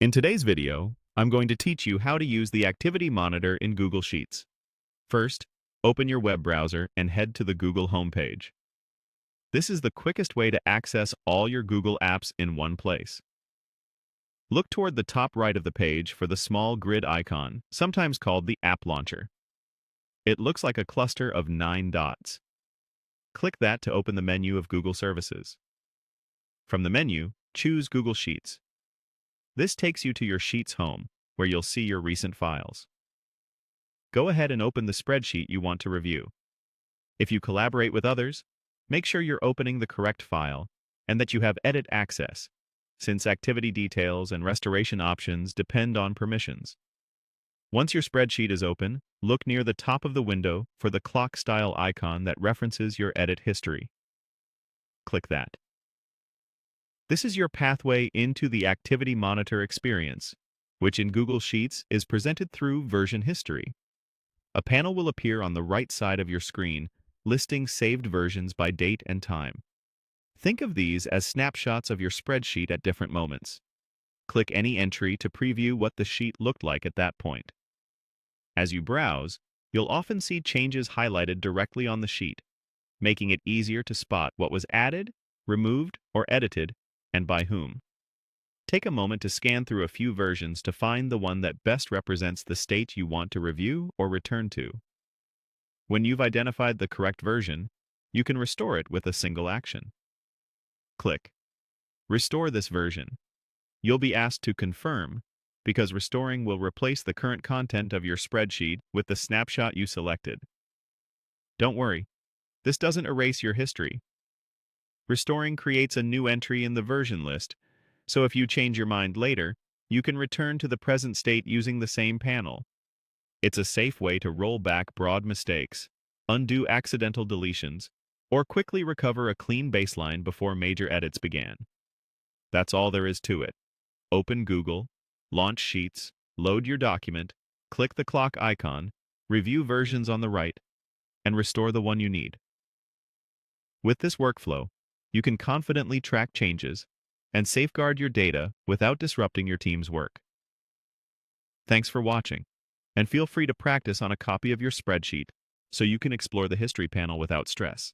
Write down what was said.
In today's video, I'm going to teach you how to use the Activity Monitor in Google Sheets. First, open your web browser and head to the Google homepage. This is the quickest way to access all your Google apps in one place. Look toward the top right of the page for the small grid icon, sometimes called the App Launcher. It looks like a cluster of 9 dots. Click that to open the menu of Google Services. From the menu, choose Google Sheets. This takes you to your Sheets home, where you'll see your recent files. Go ahead and open the spreadsheet you want to review. If you collaborate with others, make sure you're opening the correct file and that you have edit access, since activity details and restoration options depend on permissions. Once your spreadsheet is open, look near the top of the window for the clock-style icon that references your edit history. Click that. This is your pathway into the Activity Monitor experience, which in Google Sheets is presented through version history. A panel will appear on the right side of your screen, listing saved versions by date and time. Think of these as snapshots of your spreadsheet at different moments. Click any entry to preview what the sheet looked like at that point. As you browse, you'll often see changes highlighted directly on the sheet, making it easier to spot what was added, removed, or edited, and by whom. Take a moment to scan through a few versions to find the one that best represents the state you want to review or return to. When you've identified the correct version, you can restore it with a single action. Click Restore this version. You'll be asked to confirm, because restoring will replace the current content of your spreadsheet with the snapshot you selected. Don't worry, this doesn't erase your history. Restoring creates a new entry in the version list, so if you change your mind later, you can return to the present state using the same panel. It's a safe way to roll back broad mistakes, undo accidental deletions, or quickly recover a clean baseline before major edits began. That's all there is to it. Open Google, launch Sheets, load your document, click the clock icon, review versions on the right, and restore the one you need. With this workflow, you can confidently track changes and safeguard your data without disrupting your team's work. Thanks for watching, and feel free to practice on a copy of your spreadsheet so you can explore the history panel without stress.